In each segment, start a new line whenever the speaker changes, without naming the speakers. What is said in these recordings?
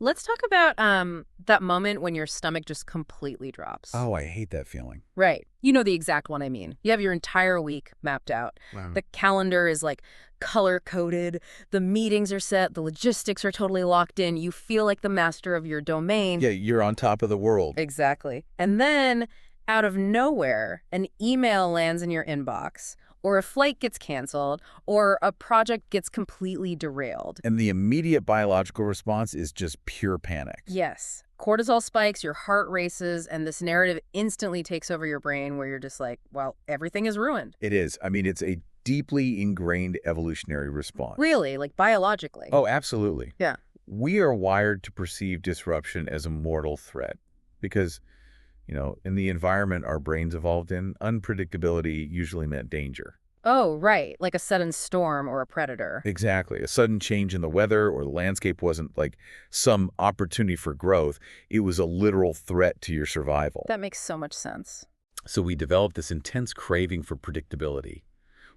Let's talk about that moment when your stomach just completely drops.
Oh, I hate that feeling.
Right. You know the exact one I mean. You have your entire week mapped out.
Wow.
The calendar is like color-coded. The meetings are set. The logistics are totally locked in. You feel like the master of your domain.
Yeah, you're on top of the world.
Exactly. And then, out of nowhere, an email lands in your inbox, or a flight gets canceled, or a project gets completely derailed.
And the immediate biological response is just pure panic.
Yes. Cortisol spikes, your heart races, and this narrative instantly takes over your brain where you're just like, well, everything is ruined.
It is. I mean, it's a deeply ingrained evolutionary response.
Really, like biologically.
Oh, absolutely.
Yeah.
We are wired to perceive disruption as a mortal threat because, in the environment our brains evolved in, unpredictability usually meant danger.
Oh, right. Like a sudden storm or a predator.
Exactly. A sudden change in the weather or the landscape wasn't like some opportunity for growth. It was a literal threat to your survival.
That makes so much sense.
So we developed this intense craving for predictability.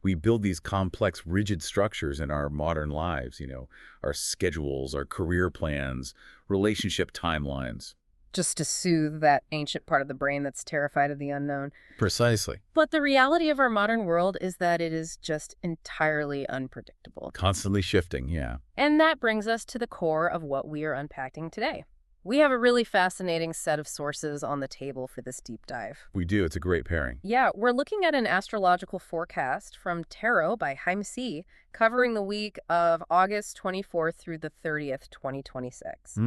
We build these complex, rigid structures in our modern lives, our schedules, our career plans, relationship timelines.
Just to soothe that ancient part of the brain that's terrified of the unknown.
Precisely.
But the reality of our modern world is that it is just entirely unpredictable.
Constantly shifting, yeah.
And that brings us to the core of what we are unpacking today. We have a really fascinating set of sources on the table for this deep dive.
We do. It's a great pairing.
Yeah, we're looking at an astrological forecast from Tarot by Haim C, covering the week of August 24th through the 30th, 2026.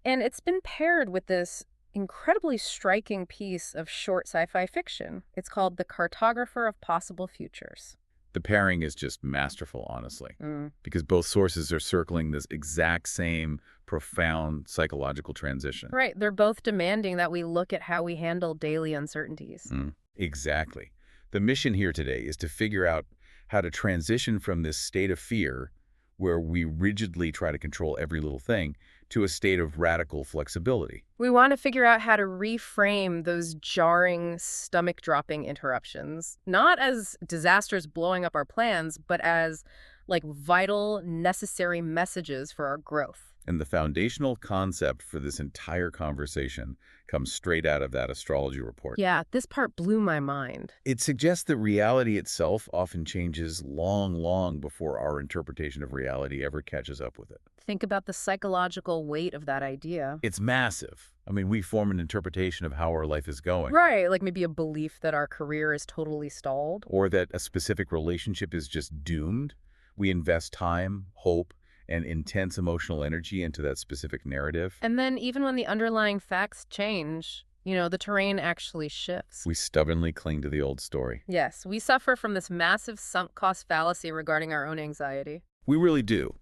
And it's been paired with this incredibly striking piece of short sci-fi fiction. It's called The Cartographer of Possible Futures.
The pairing is just masterful, honestly, because both sources are circling this exact same profound psychological transition.
Right. They're both demanding that we look at how we handle daily uncertainties.
Exactly. The mission here today is to figure out how to transition from this state of fear, where we rigidly try to control every little thing, to a state of radical flexibility.
We want to figure out how to reframe those jarring, stomach-dropping interruptions, not as disasters blowing up our plans, but as, like, vital, necessary messages for our growth.
And the foundational concept for this entire conversation comes straight out of that astrology report.
Yeah, this part blew my mind.
It suggests that reality itself often changes long before our interpretation of reality ever catches up with it.
Think about the psychological weight of that idea.
It's massive. I mean, we form an interpretation of how our life is going.
Right, like maybe a belief that our career is totally stalled.
Or that a specific relationship is just doomed. We invest time, hope, and intense emotional energy into that specific narrative.
And then even when the underlying facts change, the terrain actually shifts.
We stubbornly cling to the old story.
Yes, we suffer from this massive sunk cost fallacy regarding our own anxiety.
We really do.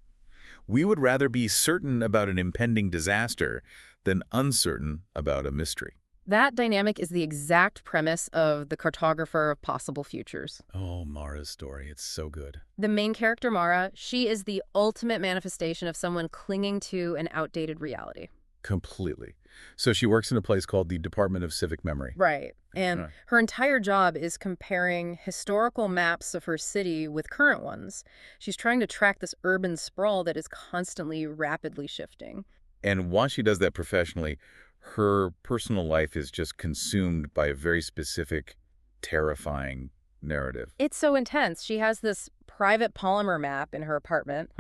We would rather be certain about an impending disaster than uncertain about a mystery.
That dynamic is the exact premise of The Cartographer of Possible Futures.
Oh, Mara's story. It's so good.
The main character, Mara, she is the ultimate manifestation of someone clinging to an outdated reality.
Completely. So she works in a place called the Department of Civic Memory.
Right. And her entire job is comparing historical maps of her city with current ones. She's trying to track this urban sprawl that is constantly rapidly shifting.
And while she does that professionally, her personal life is just consumed by a very specific, terrifying narrative.
It's so intense. She has this private polymer map in her apartment,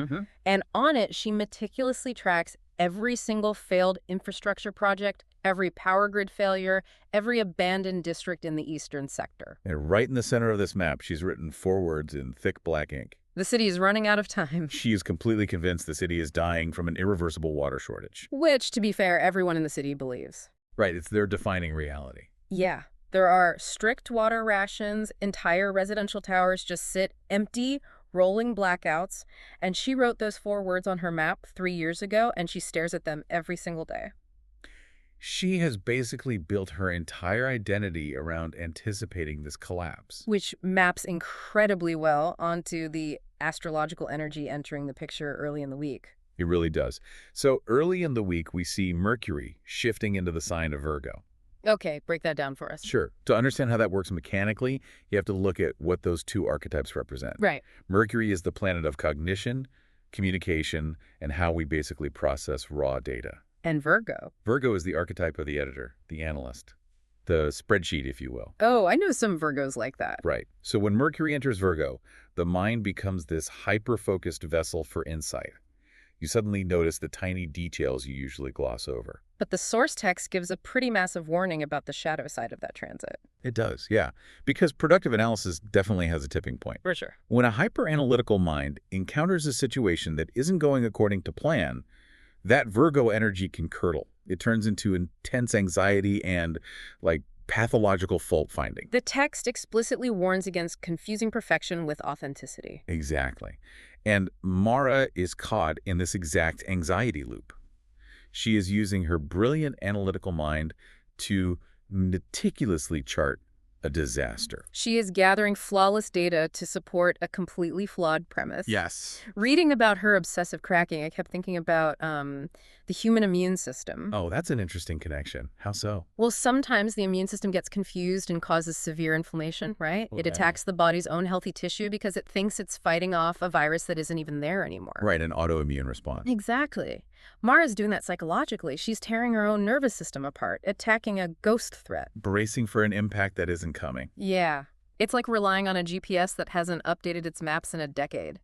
and on it, she meticulously tracks every single failed infrastructure project, every power grid failure, every abandoned district in the eastern sector.
And right in the center of this map, she's written 4 words in thick black ink.
The city is running out of time.
She is completely convinced the city is dying from an irreversible water shortage.
Which, to be fair, everyone in the city believes.
Right, it's their defining reality.
Yeah. There are strict water rations, entire residential towers just sit empty, rolling blackouts, and she wrote those 4 words on her map 3 years ago, and she stares at them every single day.
She has basically built her entire identity around anticipating this collapse.
Which maps incredibly well onto the astrological energy entering the picture early in the week.
It really does. So early in the week, we see Mercury shifting into the sign of Virgo.
Okay, break that down for us.
Sure. To understand how that works mechanically, you have to look at what those 2 archetypes represent.
Right.
Mercury is the planet of cognition, communication, and how we basically process raw data.
And Virgo.
Virgo is the archetype of the editor, the analyst, the spreadsheet, if you will.
Oh, I know some Virgos like that.
Right. So when Mercury enters Virgo, the mind becomes this hyper-focused vessel for insight. You suddenly notice the tiny details you usually gloss over.
But the source text gives a pretty massive warning about the shadow side of that transit.
It does, yeah. Because productive analysis definitely has a tipping point.
For sure.
When a hyper-analytical mind encounters a situation that isn't going according to plan, that Virgo energy can curdle. It turns into intense anxiety and, pathological fault-finding.
The text explicitly warns against confusing perfection with authenticity.
Exactly. And Mara is caught in this exact anxiety loop. She is using her brilliant analytical mind to meticulously chart a disaster.
She is gathering flawless data to support a completely flawed premise.
Yes.
Reading about her obsessive cracking, I kept thinking about the human immune system.
Oh, that's an interesting connection. How so?
Well, sometimes the immune system gets confused and causes severe inflammation, right?
Okay.
It attacks the body's own healthy tissue because it thinks it's fighting off a virus that isn't even there anymore.
Right, an autoimmune response.
Exactly. Mara's doing that psychologically. She's tearing her own nervous system apart, attacking a ghost threat.
Bracing for an impact that isn't coming.
Yeah. It's like relying on a GPS that hasn't updated its maps in a decade.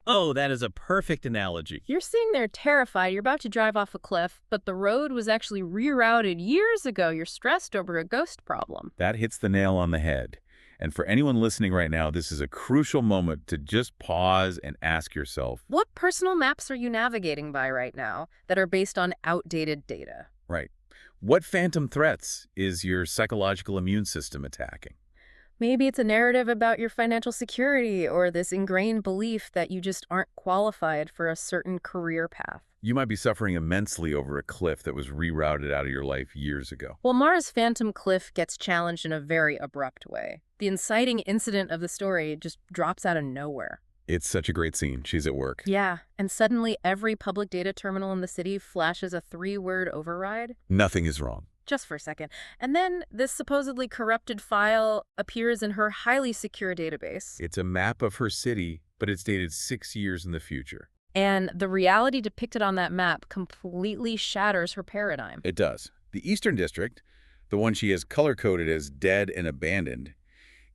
Oh, that is a perfect analogy.
You're sitting there terrified. You're about to drive off a cliff, but the road was actually rerouted years ago. You're stressed over a ghost problem.
That hits the nail on the head. And for anyone listening right now, this is a crucial moment to just pause and ask yourself,
what personal maps are you navigating by right now that are based on outdated data?
right, what phantom threats is your psychological immune system attacking?
Maybe it's a narrative about your financial security or this ingrained belief that you just aren't qualified for a certain career path.
You might be suffering immensely over a cliff that was rerouted out of your life years ago.
Well, Mara's phantom cliff gets challenged in a very abrupt way. The inciting incident of the story just drops out of nowhere.
It's such a great scene. She's at work.
Yeah, and suddenly every public data terminal in the city flashes a 3-word override.
Nothing is wrong.
Just for a second. And then this supposedly corrupted file appears in her highly secure database.
It's a map of her city, but it's dated 6 years in the future.
And the reality depicted on that map completely shatters her paradigm.
It does. The Eastern District, the one she has color-coded as dead and abandoned,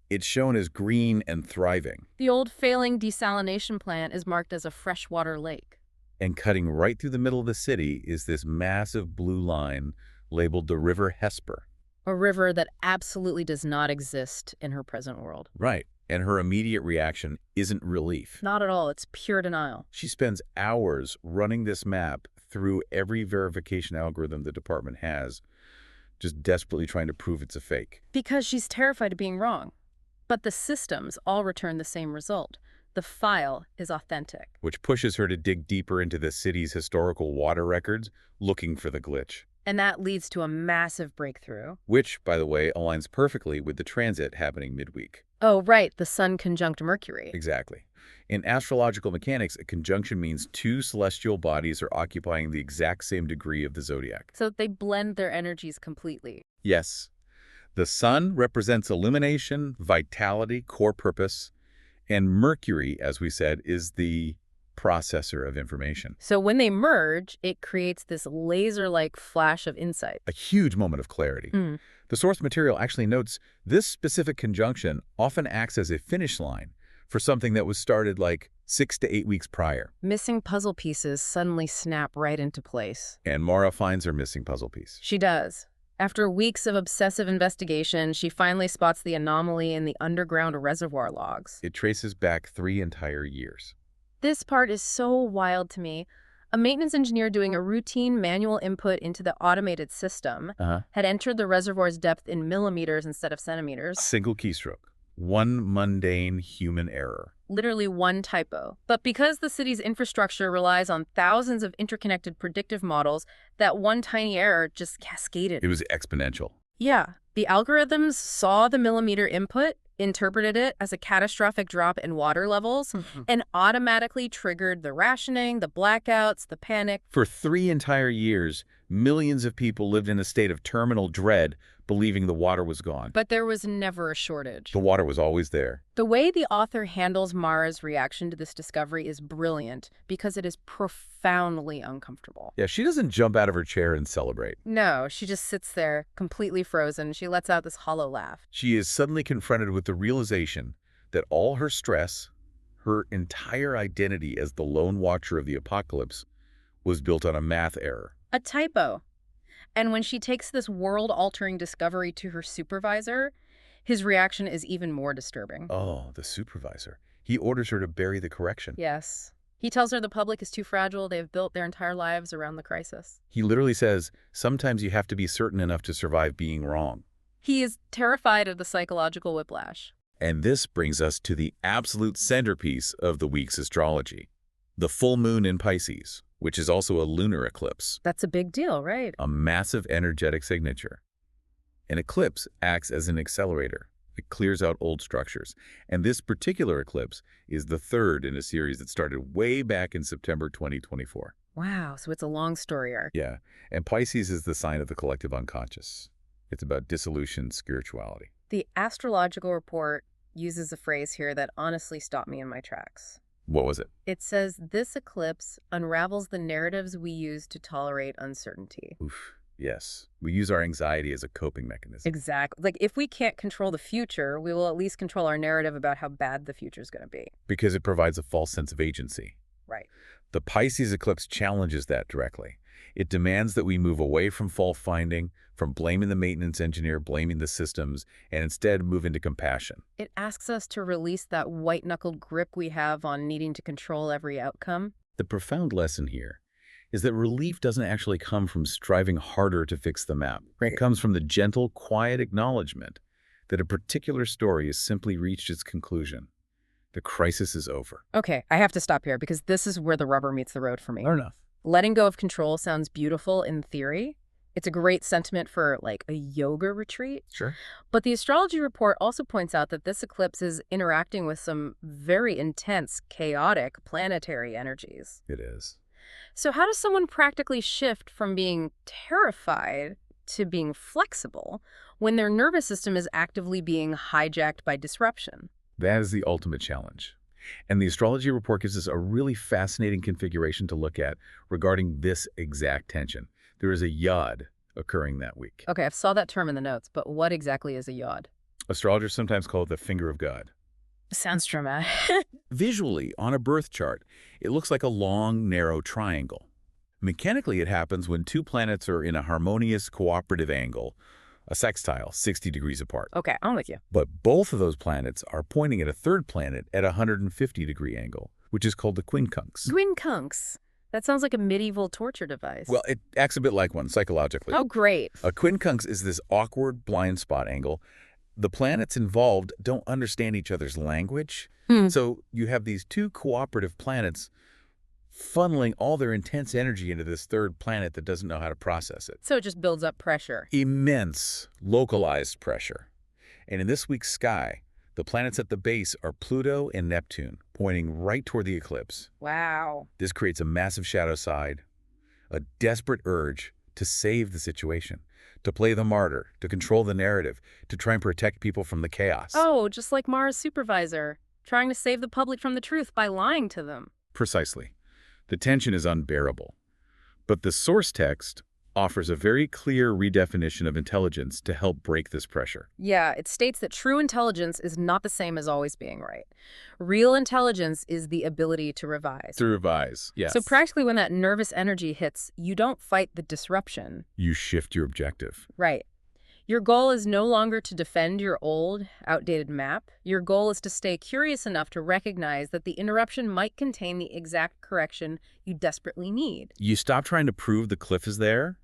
it's shown as green and thriving.
The old failing desalination plant is marked as a freshwater lake.
And cutting right through the middle of the city is this massive blue line labeled the River Hesper.
A river that absolutely does not exist in her present world.
Right. And her immediate reaction isn't relief.
Not at all. It's pure denial.
She spends hours running this map through every verification algorithm the department has, just desperately trying to prove it's a fake.
Because she's terrified of being wrong. But the systems all return the same result. The file is authentic.
Which pushes her to dig deeper into the city's historical water records, looking for the glitch.
And that leads to a massive breakthrough.
Which, by the way, aligns perfectly with the transit happening midweek.
Oh, right, the Sun conjunct Mercury.
Exactly. In astrological mechanics, a conjunction means two celestial bodies are occupying the exact same degree of the zodiac.
So they blend their energies completely.
Yes. The Sun represents illumination, vitality, core purpose, and Mercury, as we said, is the processor of information.
So when they merge, it creates this laser-like flash of insight.
A huge moment of clarity. The source material actually notes this specific conjunction often acts as a finish line for something that was started 6 to 8 weeks prior.
Missing puzzle pieces suddenly snap right into place.
And Mara finds her missing puzzle piece.
She does. After weeks of obsessive investigation, she finally spots the anomaly in the underground reservoir logs.
It traces back 3 entire years.
This part is so wild to me. A maintenance engineer doing a routine manual input into the automated system had entered the reservoir's depth in millimeters instead of centimeters.
Single keystroke. One mundane human error.
Literally one typo. But because the city's infrastructure relies on thousands of interconnected predictive models, that one tiny error just cascaded.
It was exponential.
Yeah. The algorithms saw the millimeter input, interpreted it as a catastrophic drop in water levels, and automatically triggered the rationing, the blackouts, the panic.
For 3 entire years, millions of people lived in a state of terminal dread, believing the water was gone.
But there was never a shortage.
The water was always there.
The way the author handles Mara's reaction to this discovery is brilliant because it is profoundly uncomfortable.
Yeah, she doesn't jump out of her chair and celebrate.
No, she just sits there, completely frozen. She lets out this hollow laugh.
She is suddenly confronted with the realization that all her stress, her entire identity as the lone watcher of the apocalypse, was built on a math error.
A typo. And when she takes this world-altering discovery to her supervisor, his reaction is even more disturbing.
Oh, the supervisor. He orders her to bury the correction.
Yes. He tells her the public is too fragile. They have built their entire lives around the crisis.
He literally says, sometimes you have to be certain enough to survive being wrong.
He is terrified of the psychological whiplash.
And this brings us to the absolute centerpiece of the week's astrology. The full moon in Pisces, which is also a lunar eclipse.
That's a big deal, right?
A massive energetic signature. An eclipse acts as an accelerator. It clears out old structures. And this particular eclipse is the third in a series that started way back in September 2024.
Wow, so it's a long story arc.
Yeah, and Pisces is the sign of the collective unconscious. It's about dissolution, spirituality.
The astrological report uses a phrase here that honestly stopped me in my tracks.
What was it?
It says, this eclipse unravels the narratives we use to tolerate uncertainty.
Oof, yes. We use our anxiety as a coping mechanism.
Exactly. Like, if we can't control the future, we will at least control our narrative about how bad the future is going to be.
Because it provides a false sense of agency.
Right.
The Pisces eclipse challenges that directly. It demands that we move away from fault-finding, from blaming the maintenance engineer, blaming the systems, and instead move into compassion.
It asks us to release that white-knuckled grip we have on needing to control every outcome.
The profound lesson here is that relief doesn't actually come from striving harder to fix the map. It comes from the gentle, quiet acknowledgement that a particular story has simply reached its conclusion. The crisis is over.
Okay, I have to stop here because this is where the rubber meets the road for me.
Fair enough.
Letting go of control sounds beautiful in theory. It's a great sentiment for, like, a yoga retreat.
Sure.
But the astrology report also points out that this eclipse is interacting with some very intense, chaotic planetary energies.
It is.
So how does someone practically shift from being terrified to being flexible when their nervous system is actively being hijacked by disruption?
That is the ultimate challenge. And the astrology report gives us a really fascinating configuration to look at regarding this exact tension. There is a yod occurring that week.
Okay, I saw that term in the notes, but what exactly is a yod?
Astrologers sometimes call it the finger of God.
Sounds dramatic.
Visually, on a birth chart, it looks like a long, narrow triangle. Mechanically, it happens when two planets are in a harmonious, cooperative angle, a sextile, 60 degrees apart.
Okay, I'm with you.
But both of those planets are pointing at a third planet at a 150-degree angle, which is called the quincunx.
Quincunx. That sounds like a medieval torture device.
Well, it acts a bit like one psychologically.
Oh, great.
A quincunx is this awkward blind spot angle. The planets involved don't understand each other's language. So you have these two cooperative planets funneling all their intense energy into this third planet that doesn't know how to process it.
So it just builds up pressure.
Immense, localized pressure. And in this week's sky, the planets at the base are Pluto and Neptune, pointing right toward the eclipse.
Wow.
This creates a massive shadow side, a desperate urge to save the situation, to play the martyr, to control the narrative, to try and protect people from the chaos.
Oh, just like Mara's supervisor, trying to save the public from the truth by lying to them.
Precisely. The tension is unbearable. But the source text offers a very clear redefinition of intelligence to help break this pressure.
Yeah, it states that true intelligence is not the same as always being right. Real intelligence is the ability to revise.
To revise, yes.
So practically when that nervous energy hits, you don't fight the disruption.
You shift your objective.
Right. Your goal is no longer to defend your old, outdated map. Your goal is to stay curious enough to recognize that the interruption might contain the exact correction you desperately need.
You stop trying to prove the cliff is there,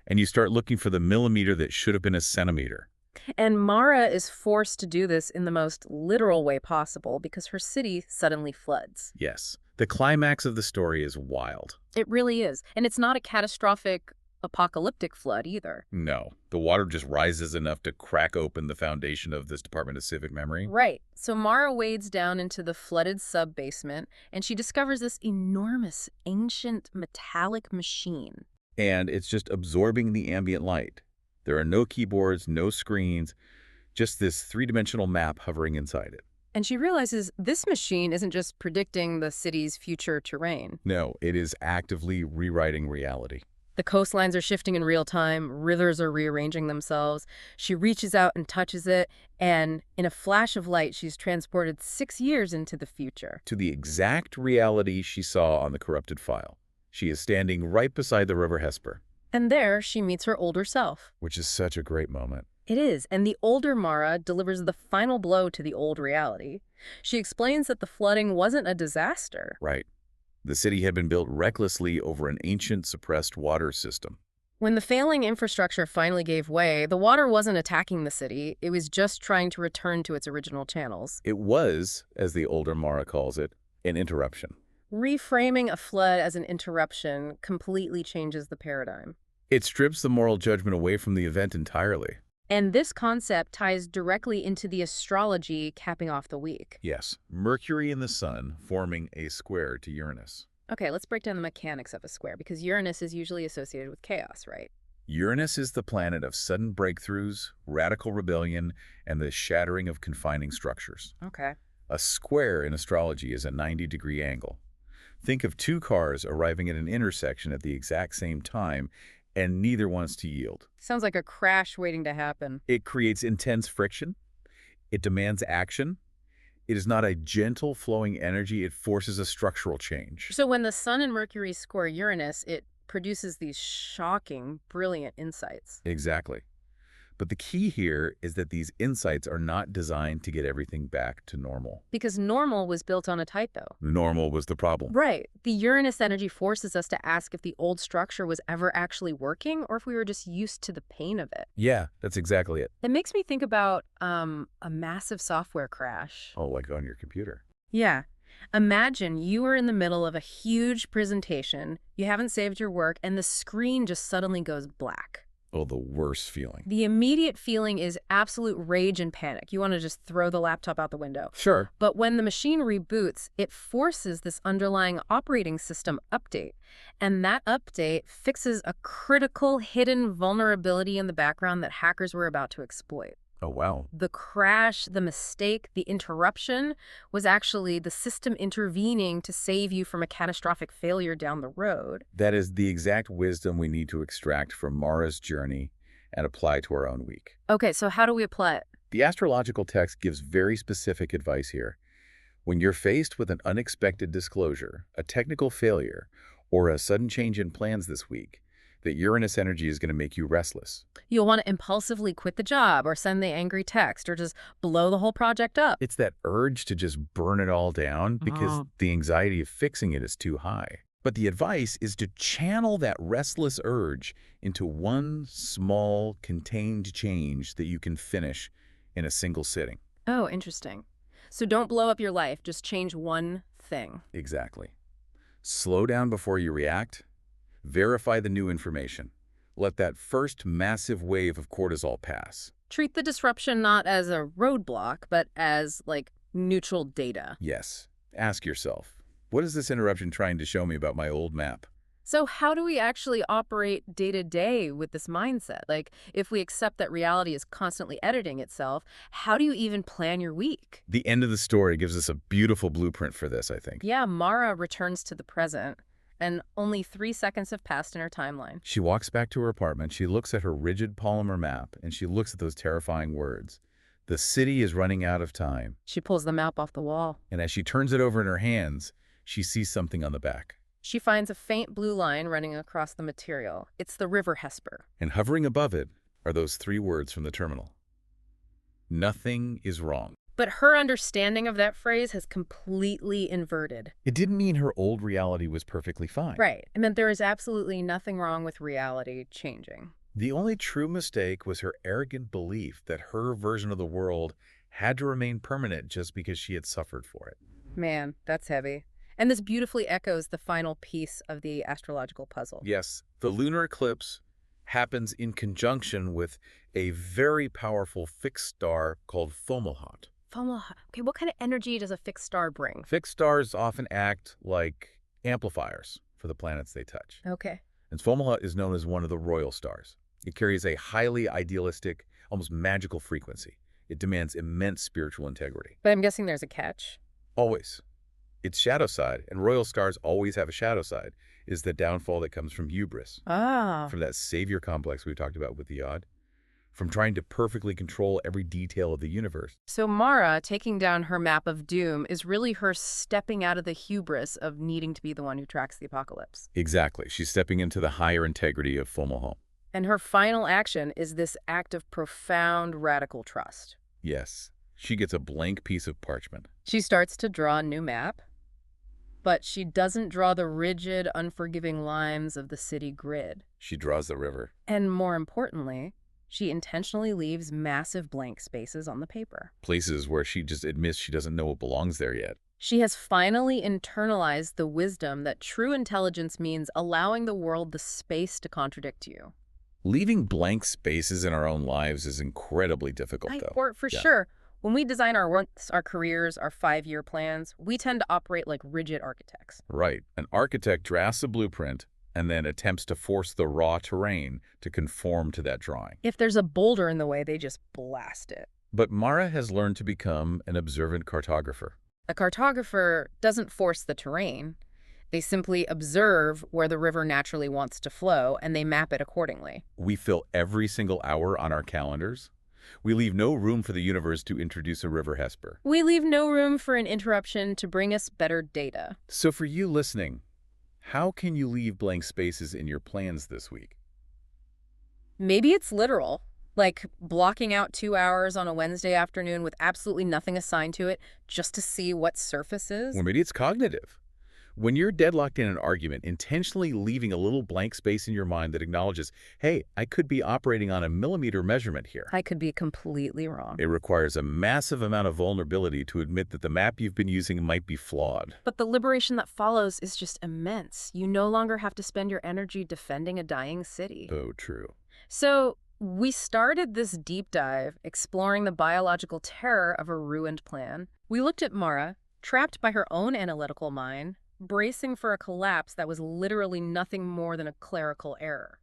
and you start looking for the millimeter that should have been a centimeter.
And Mara is forced to do this in the most literal way possible because her city suddenly floods.
Yes. The climax of the story is wild.
It really is. And it's not a catastrophic, apocalyptic flood either.
No. The water just rises enough to crack open the foundation of this Department of Civic Memory.
Right. So Mara wades down into the flooded sub-basement, and she discovers this enormous, ancient, metallic machine.
And it's just absorbing the ambient light. There are no keyboards, no screens, just this three-dimensional map hovering inside it.
And she realizes this machine isn't just predicting the city's future terrain.
No, it is actively rewriting reality.
The coastlines are shifting in real time, rivers are rearranging themselves. She reaches out and touches it, and in a flash of light, she's transported 6 years into the future.
To the exact reality she saw on the corrupted file. She is standing right beside the River Hesper.
And there, she meets her older self.
Which is such a great moment.
It is, and the older Mara delivers the final blow to the old reality. She explains that the flooding wasn't a disaster.
Right. The city had been built recklessly over an ancient suppressed water system.
When the failing infrastructure finally gave way, the water wasn't attacking the city. It was just trying to return to its original channels.
It was, as the older Mara calls it, an interruption.
Reframing a flood as an interruption completely changes the paradigm.
It strips the moral judgment away from the event entirely.
And this concept ties directly into the astrology capping off the week.
Yes, Mercury and the Sun forming a square to Uranus.
Okay, let's break down the mechanics of a square, because Uranus is usually associated with chaos, right?
Uranus is the planet of sudden breakthroughs, radical rebellion, and the shattering of confining structures.
Okay.
A square in astrology is a 90-degree angle. Think of two cars arriving at an intersection at the exact same time, and neither wants to yield.
Sounds like a crash waiting to happen.
It creates intense friction. It demands action. It is not a gentle flowing energy. It forces a structural change.
So when the Sun and Mercury score Uranus, it produces these shocking, brilliant insights.
Exactly. But the key here is that these insights are not designed to get everything back to normal.
Because normal was built on a typo.
Normal was the problem.
Right. The Uranus energy forces us to ask if the old structure was ever actually working or if we were just used to the pain of it.
Yeah, that's exactly it.
It makes me think about a massive software crash.
Oh, like on your computer.
Yeah. Imagine you are in the middle of a huge presentation, you haven't saved your work, and the screen just suddenly goes black.
Oh, the worst feeling.
The immediate feeling is absolute rage and panic. You want to just throw the laptop out the window.
Sure.
But when the machine reboots, it forces this underlying operating system update. And that update fixes a critical hidden vulnerability in the background that hackers were about to exploit.
Oh, wow.
The crash, the mistake, the interruption was actually the system intervening to save you from a catastrophic failure down the road.
That is the exact wisdom we need to extract from Mara's journey and apply to our own week.
Okay, so how do we apply it?
The astrological text gives very specific advice here. When you're faced with an unexpected disclosure, a technical failure, or a sudden change in plans this week, that Uranus energy is going to make you restless.
You'll want to impulsively quit the job or send the angry text or just blow the whole project up.
It's that urge to just burn it all down because the anxiety of fixing it is too high. But the advice is to channel that restless urge into one small, contained change that you can finish in a single sitting.
Oh, interesting. So don't blow up your life, just change one thing.
Exactly. Slow down before you react. Verify the new information. Let that first massive wave of cortisol pass.
Treat the disruption not as a roadblock, but as, like, neutral data.
Yes. Ask yourself, what is this interruption trying to show me about my old map?
So how do we actually operate day-to-day with this mindset? Like, if we accept that reality is constantly editing itself, how do you even plan your week?
The end of the story gives us a beautiful blueprint for this, I think.
Yeah, Mara returns to the present, and only 3 seconds have passed in her timeline.
She walks back to her apartment, she looks at her rigid polymer map, and she looks at those terrifying words. The city is running out of time.
She pulls the map off the wall.
And as she turns it over in her hands, she sees something on the back.
She finds a faint blue line running across the material. It's the River Hesper.
And hovering above it are those 3 words from the terminal. Nothing is wrong.
But her understanding of that phrase has completely inverted.
It didn't mean her old reality was perfectly fine.
Right. It meant there is absolutely nothing wrong with reality changing.
The only true mistake was her arrogant belief that her version of the world had to remain permanent just because she had suffered for it.
Man, that's heavy. And this beautifully echoes the final piece of the astrological puzzle.
Yes, the lunar eclipse happens in conjunction with a very powerful fixed star called Fomalhaut.
Okay, what kind of energy does a fixed star bring?
Fixed stars often act like amplifiers for the planets they touch.
Okay.
And Fomalhaut is known as one of the royal stars. It carries a highly idealistic, almost magical frequency. It demands immense spiritual integrity.
But I'm guessing there's a catch.
Always. Its shadow side, and royal scars always have a shadow side, is the downfall that comes from hubris.
Ah.
From that savior complex we talked about with the Yod. From trying to perfectly control every detail of the universe.
So Mara taking down her map of doom is really her stepping out of the hubris of needing to be the one who tracks the apocalypse.
Exactly. She's stepping into the higher integrity of Fomalhaut.
And her final action is this act of profound radical trust.
Yes. She gets a blank piece of parchment.
She starts to draw a new map, but she doesn't draw the rigid, unforgiving lines of the city grid.
She draws the river.
And more importantly, she intentionally leaves massive blank spaces on the paper.
Places where she just admits she doesn't know what belongs there yet.
She has finally internalized the wisdom that true intelligence means allowing the world the space to contradict you.
Leaving blank spaces in our own lives is incredibly difficult, though.
For sure. When we design our works, our careers, our 5-year plans, we tend to operate like rigid architects.
Right. An architect drafts a blueprint and then attempts to force the raw terrain to conform to that drawing.
If there's a boulder in the way, they just blast it.
But Mara has learned to become an observant cartographer.
A cartographer doesn't force the terrain. They simply observe where the river naturally wants to flow, and they map it accordingly.
We fill every single hour on our calendars. We leave no room for the universe to introduce a river Hesper.
We leave no room for an interruption to bring us better data.
So for you listening, how can you leave blank spaces in your plans this week?
Maybe it's literal, like blocking out 2 hours on a Wednesday afternoon with absolutely nothing assigned to it just to see what surfaces.
Or maybe it's cognitive. When you're deadlocked in an argument, intentionally leaving a little blank space in your mind that acknowledges, hey, I could be operating on a millimeter measurement here.
I could be completely wrong.
It requires a massive amount of vulnerability to admit that the map you've been using might be flawed.
But the liberation that follows is just immense. You no longer have to spend your energy defending a dying city.
Oh, true.
So we started this deep dive exploring the biological terror of a ruined plan. We looked at Mara, trapped by her own analytical mind, bracing for a collapse that was literally nothing more than a clerical error.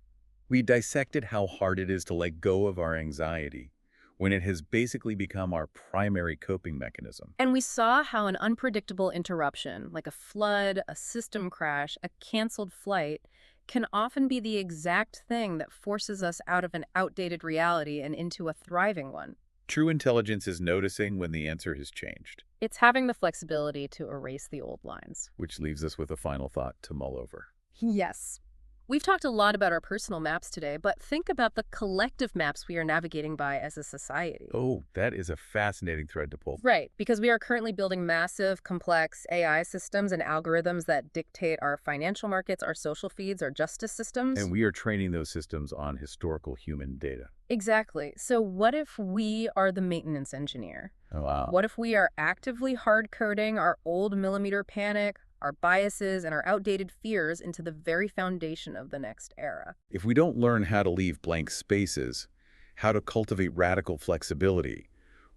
We dissected how hard it is to let go of our anxiety when it has basically become our primary coping mechanism.
And we saw how an unpredictable interruption, like a flood, a system crash, a canceled flight, can often be the exact thing that forces us out of an outdated reality and into a thriving one.
True intelligence is noticing when the answer has changed.
It's having the flexibility to erase the old lines.
Which leaves us with a final thought to mull over.
Yes. We've talked a lot about our personal maps today, but think about the collective maps we are navigating by as a society.
Oh, that is a fascinating thread to pull.
Right, because we are currently building massive, complex AI systems and algorithms that dictate our financial markets, our social feeds, our justice systems.
And we are training those systems on historical human data.
Exactly. So what if we are the maintenance engineer?
Oh, wow.
What if we are actively hard-coding our old millimeter panic, our biases, and our outdated fears into the very foundation of the next era?
If we don't learn how to leave blank spaces, how to cultivate radical flexibility,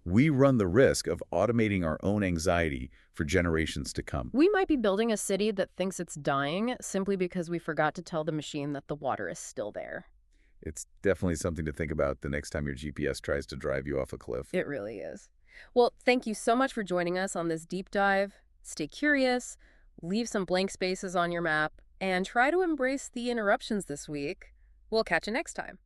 we run the risk of automating our own anxiety for generations to come.
We might be building a city that thinks it's dying simply because we forgot to tell the machine that the water is still there.
It's definitely something to think about the next time your GPS tries to drive you off a cliff.
It really is. Well, thank you so much for joining us on this deep dive. Stay curious, leave some blank spaces on your map, and try to embrace the interruptions this week. We'll catch you next time.